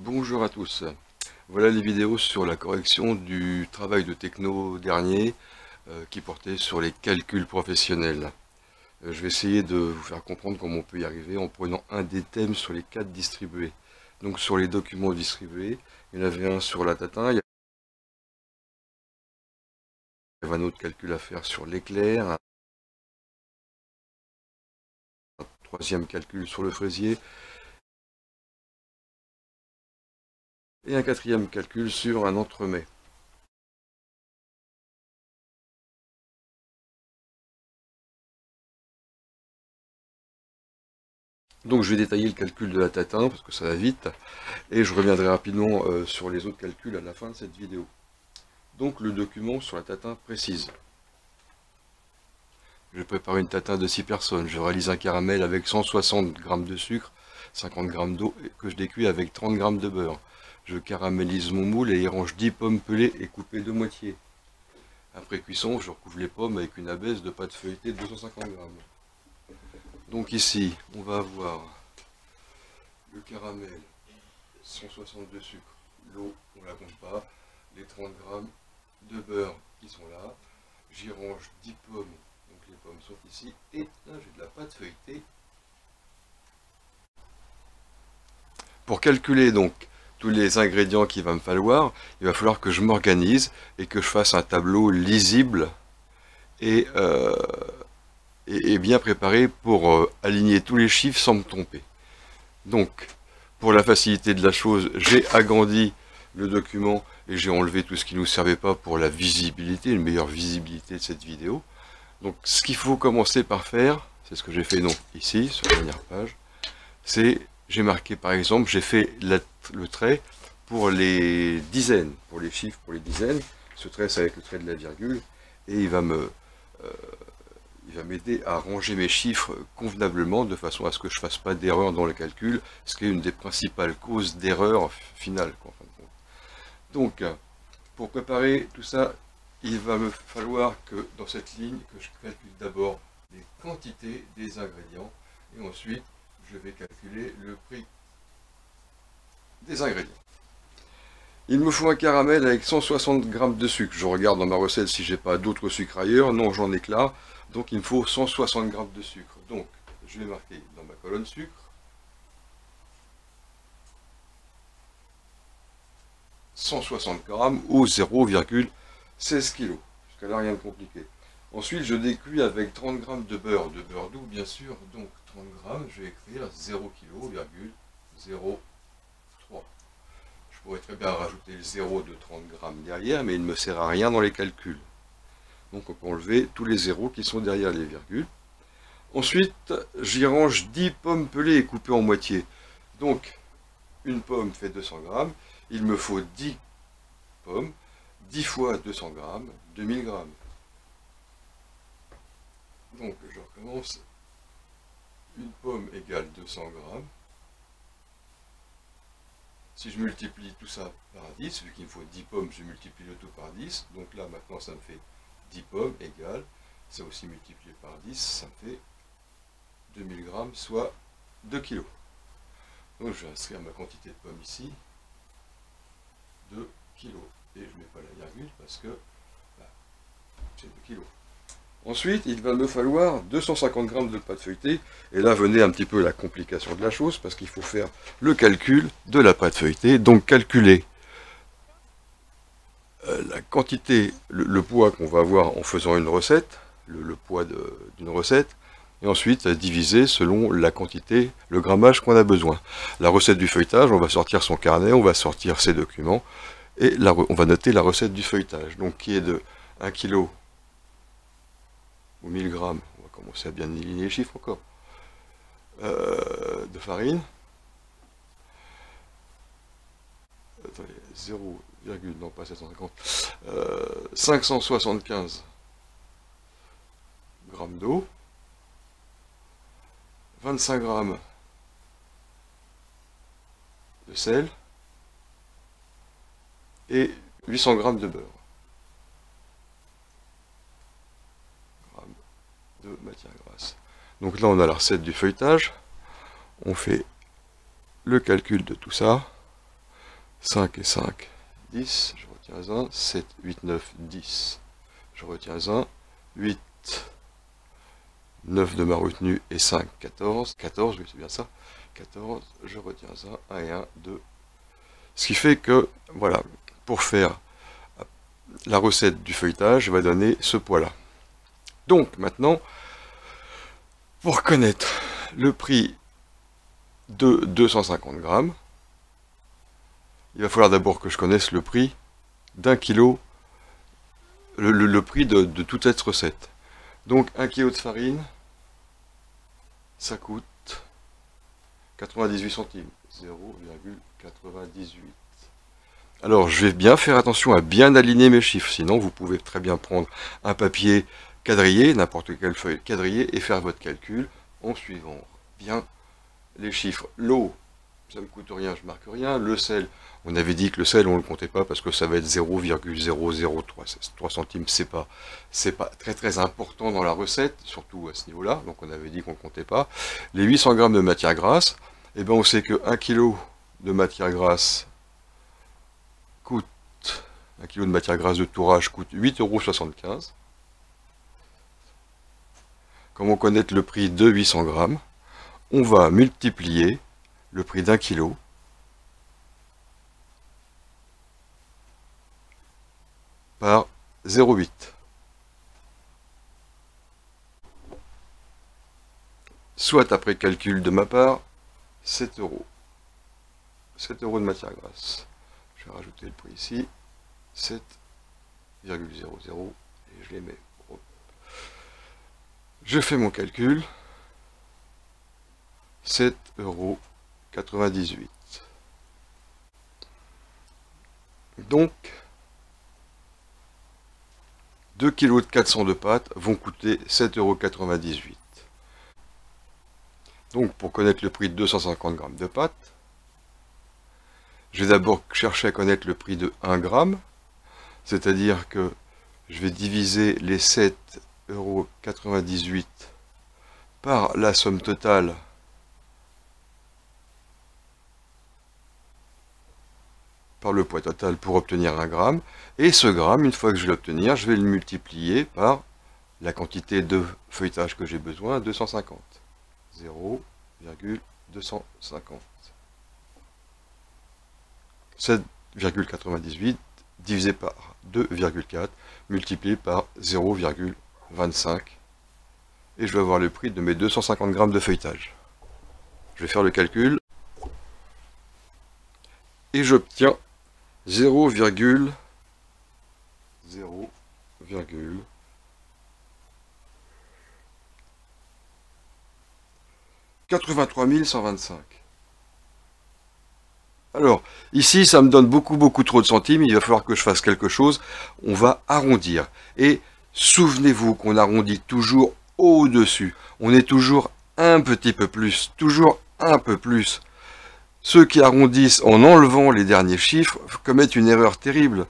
Bonjour à tous. Voilà les vidéos sur la correction du travail de techno dernier qui portait sur les calculs professionnels. Je vais essayer de vous faire comprendre comment on peut y arriver en prenant un des thèmes sur les 4 distribués. Donc sur les documents distribués, il y en avait un sur la Tatin, il y avait un autre calcul à faire sur l'éclair, un troisième calcul sur le fraisier et un quatrième calcul sur un entremets. Donc je vais détailler le calcul de la Tatin parce que ça va vite et je reviendrai rapidement sur les autres calculs à la fin de cette vidéo. Donc le document sur la Tatin précise. Je prépare une tatin de 6 personnes. Je réalise un caramel avec 160 g de sucre, 50 g d'eau que je décuis avec 30 g de beurre. Je caramélise mon moule et y range 10 pommes pelées et coupées de moitié. Après cuisson, je recouvre les pommes avec une abaisse de pâte feuilletée de 250 g. Donc ici, on va avoir le caramel, 160 de sucre, l'eau, on ne la compte pas, les 30 g de beurre qui sont là. J'y range 10 pommes. Donc les pommes sont ici, et là j'ai de la pâte feuilletée. Pour calculer donc tous les ingrédients qu'il va me falloir, il va falloir que je m'organise et que je fasse un tableau lisible et bien préparé pour aligner tous les chiffres sans me tromper. Donc, pour la facilité de la chose, j'ai agrandi le document et j'ai enlevé tout ce qui ne nous servait pas pour la visibilité, une meilleure visibilité de cette vidéo. Donc ce qu'il faut commencer par faire, c'est ce que j'ai fait donc ici, sur la dernière page, c'est, j'ai marqué par exemple, j'ai fait le trait pour les dizaines, pour les chiffres, pour les dizaines. Ce trait, c'est avec le trait de la virgule, et il va m'aider à ranger mes chiffres convenablement, de façon à ce que je ne fasse pas d'erreur dans le calcul, ce qui est une des principales causes d'erreur finale, en fin de compte. Donc, pour préparer tout ça, il va me falloir que dans cette ligne, que je calcule d'abord les quantités des ingrédients et ensuite je vais calculer le prix des ingrédients. Il me faut un caramel avec 160 g de sucre. Je regarde dans ma recette si j'ai pas d'autres sucres ailleurs. Non, j'en ai que là. Donc il me faut 160 g de sucre. Donc je vais marquer dans ma colonne sucre 160 g ou 0,16 kg. Jusqu'à là, rien de compliqué. Ensuite, je décuis avec 30 g de beurre doux, bien sûr. Donc 30 g, je vais écrire 0 kg, 0,3. Je pourrais très bien rajouter le 0 de 30 g derrière, mais il ne me sert à rien dans les calculs. Donc on peut enlever tous les zéros qui sont derrière les virgules. Ensuite, j'y range 10 pommes pelées et coupées en moitié. Donc, une pomme fait 200 g. Il me faut 10 pommes, 10 fois 200 g, 2000 g. Donc, je recommence. Une pomme égale 200 g. Si je multiplie tout ça par 10, vu qu'il me faut 10 pommes, je multiplie le tout par 10. Donc là, maintenant, ça me fait 10 pommes égale, ça aussi multiplié par 10, ça me fait 2000 g, soit 2 kg. Donc je vais inscrire ma quantité de pommes ici, 2 kg. Et je ne mets pas la virgule parce que c'est 2 kg. Ensuite, il va me falloir 250 g de pâte feuilletée. Et là, venait un petit peu la complication de la chose, parce qu'il faut faire le calcul de la pâte feuilletée. Donc, calculer la quantité, le poids qu'on va avoir en faisant une recette, le poids d'une recette, et ensuite diviser selon la quantité, le grammage qu'on a besoin. La recette du feuilletage, on va sortir son carnet, on va sortir ses documents, et on va noter la recette du feuilletage, donc qui est de 1 kg ou 1000 grammes, on va commencer à bien aligner les chiffres encore, de farine, attendez, 0, non pas 750, 575 grammes d'eau, 25 grammes de sel et 800 grammes de beurre. De matière grasse. Donc là on a la recette du feuilletage, on fait le calcul de tout ça, 5 et 5, 10, je retiens 1, 7, 8, 9, 10, je retiens 1, 8, 9 de ma retenue et 5, 14, 14, oui c'est bien ça, 14, je retiens 1, 1 et 1, 2. Ce qui fait que, voilà, pour faire la recette du feuilletage, va donner ce poids-là. Donc maintenant, pour connaître le prix de 250 grammes, il va falloir d'abord que je connaisse le prix d'un kilo, le prix de toute cette recette. Donc 1 kg de farine, ça coûte 98 centimes, 0,98. Alors je vais bien faire attention à bien aligner mes chiffres, sinon vous pouvez très bien prendre un papier quadrillé, n'importe quelle feuille quadrillée, et faire votre calcul en suivant bien les chiffres. L'eau, ça ne me coûte rien, je marque rien. Le sel, on avait dit que le sel, on ne le comptait pas parce que ça va être 0,003. 3 centimes, c'est pas très important dans la recette, surtout à ce niveau-là. Donc on avait dit qu'on ne comptait pas. Les 800 grammes de matière grasse, eh ben on sait que 1 kg de matière grasse coûte, 1 kg de matière grasse de tourrage coûte 8,75 €. Comme on connaît le prix de 800 grammes, on va multiplier le prix d'un kilo par 0,8. Soit après calcul de ma part, 7 €. 7 € de matière grasse. Je vais rajouter le prix ici, 7,00 et je les mets. Je fais mon calcul, 7,98 €. Donc, 2 kg de 400 de pâtes vont coûter 7,98 €. Donc, pour connaître le prix de 250 grammes de pâtes, je vais d'abord chercher à connaître le prix de 1 gramme, c'est-à-dire que je vais diviser les 7,98 € par la somme totale par le poids total pour obtenir 1 gramme. Et ce gramme, une fois que je vais l'obtenir, je vais le multiplier par la quantité de feuilletage que j'ai besoin, 250. 0,250. 7,98 divisé par 2,4 multiplié par 0,25 et je vais avoir le prix de mes 250 grammes de feuilletage. Je vais faire le calcul et j'obtiens 0,83 125. Alors, ici, ça me donne beaucoup trop de centimes, il va falloir que je fasse quelque chose. On va arrondir. Et souvenez-vous qu'on arrondit toujours au-dessus. On est toujours un petit peu plus, toujours un peu plus. Ceux qui arrondissent en enlevant les derniers chiffres commettent une erreur terrible.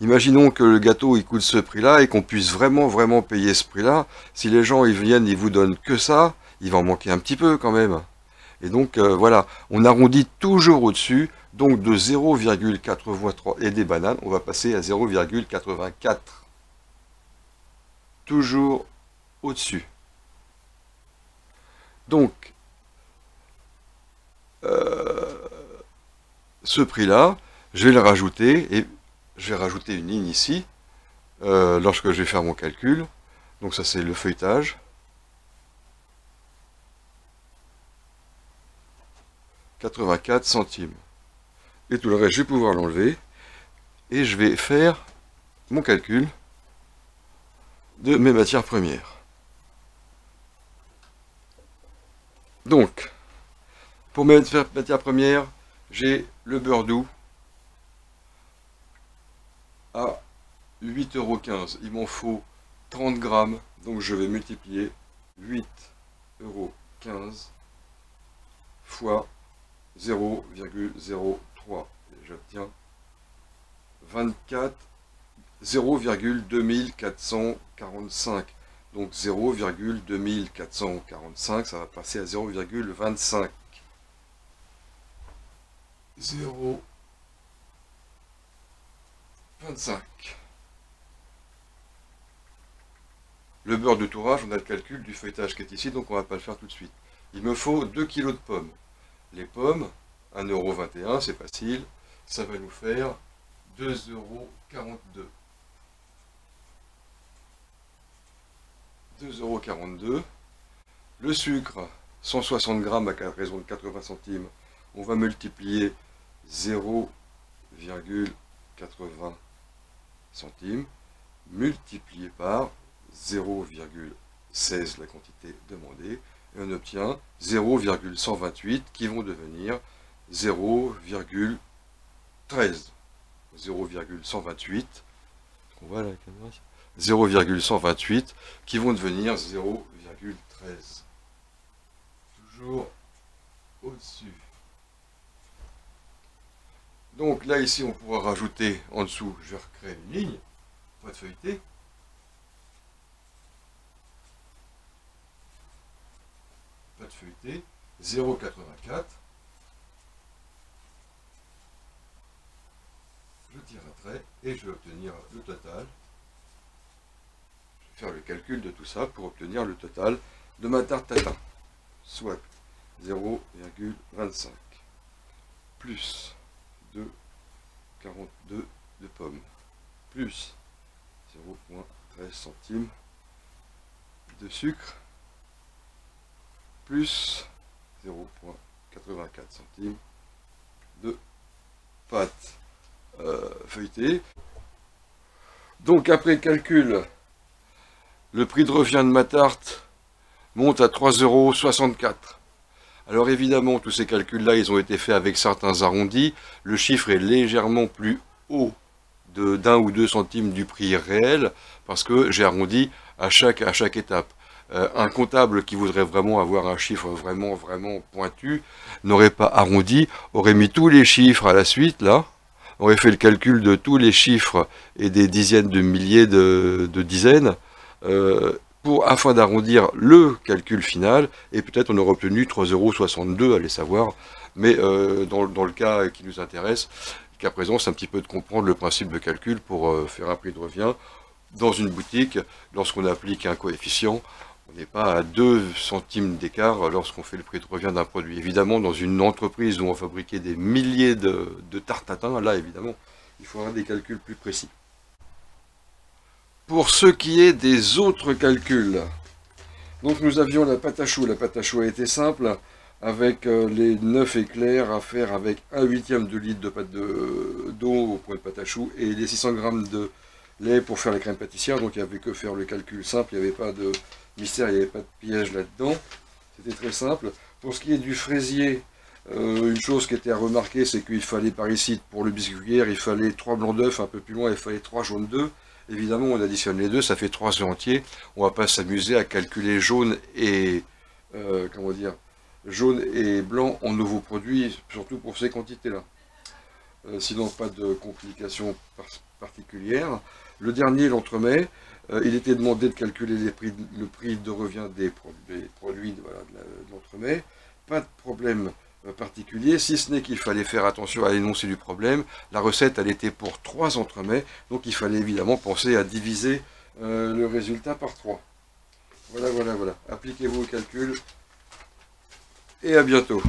Imaginons que le gâteau il coûte ce prix-là et qu'on puisse vraiment payer ce prix-là. Si les gens ils viennent, ils vous donnent que ça, il va en manquer un petit peu quand même. Et donc voilà, on arrondit toujours au-dessus, donc de 0,83 et des bananes, on va passer à 0,84. Toujours au-dessus. Donc, ce prix-là, je vais le rajouter, et je vais rajouter une ligne ici, lorsque je vais faire mon calcul. Donc ça c'est le feuilletage. 84 centimes. Et tout le reste, je vais pouvoir l'enlever. Et je vais faire mon calcul de mes matières premières. Donc, pour mes matières premières, j'ai le beurre doux à 8,15 €. Il m'en faut 30 grammes. Donc je vais multiplier 8,15 € fois 0,03 et j'obtiens 0,2445. Donc 0,2445, ça va passer à 0,25. 0,2445. 25. Le beurre de tourrage, on a le calcul du feuilletage qui est ici, donc on ne va pas le faire tout de suite. Il me faut 2 kg de pommes. Les pommes, 1,21 €, c'est facile. Ça va nous faire 2,42 €. 2,42 €. Le sucre, 160 grammes à raison de 80 centimes. On va multiplier 0,80 centimes multiplié par 0,16 la quantité demandée, et on obtient 0,128 qui vont devenir 0,13. 0,128, on voit la caméra, 0,128 qui vont devenir 0,13. Toujours au-dessus. Donc là, ici, on pourra rajouter en dessous, je vais recréer une ligne, pas de feuilleté. Pas de feuilleté, 0,84. Je tire un trait et je vais obtenir le total. Je vais faire le calcul de tout ça pour obtenir le total de ma tarte tatin, soit 0,25 plus 2,42 de pommes, plus 0,13 centimes de sucre, plus 0,84 centimes de pâte feuilletée. Donc après calcul, le prix de revient de ma tarte monte à 3,64 €. Alors évidemment, tous ces calculs-là, ils ont été faits avec certains arrondis. Le chiffre est légèrement plus haut d'1 ou 2 centimes du prix réel, parce que j'ai arrondi à chaque étape. Un comptable qui voudrait vraiment avoir un chiffre vraiment pointu, n'aurait pas arrondi, aurait mis tous les chiffres à la suite, là, aurait fait le calcul de tous les chiffres et des dizaines de milliers de dizaines, afin d'arrondir le calcul final, et peut-être on aurait obtenu 3,62 €, allez savoir, mais dans le cas qui nous intéresse, qu'à présent c'est un petit peu de comprendre le principe de calcul pour faire un prix de revient. Dans une boutique, lorsqu'on applique un coefficient, on n'est pas à 2 centimes d'écart lorsqu'on fait le prix de revient d'un produit. Évidemment, dans une entreprise où on fabriquait des milliers de tartes tatin, là évidemment, il faudra des calculs plus précis. Pour ce qui est des autres calculs, donc nous avions la pâte à choux. La pâte à choux a été simple, avec les 9 éclairs à faire avec 1/8 de litre de pâte d'eau pour une pâte à choux et les 600 g de lait pour faire la crème pâtissière. Donc il n'y avait que faire le calcul simple, il n'y avait pas de mystère, il n'y avait pas de piège là-dedans. C'était très simple. Pour ce qui est du fraisier, une chose qui était à remarquer, c'est qu'il fallait par ici, pour le biscuit gruyère, il fallait 3 blancs d'œufs, un peu plus loin, il fallait 3 jaunes d'œufs. Évidemment, on additionne les deux, ça fait 3 œufs entiers. On ne va pas s'amuser à calculer jaune et jaune et blanc en nouveaux produits, surtout pour ces quantités-là. Sinon, pas de complications particulières. Le dernier, l'entremets, il était demandé de calculer le prix de revient des produits de l'entremets. Pas de problème particulier, si ce n'est qu'il fallait faire attention à l'énoncé du problème. La recette, elle était pour 3 entremets, donc il fallait évidemment penser à diviser le résultat par 3. Voilà. Appliquez-vous au calcul et à bientôt.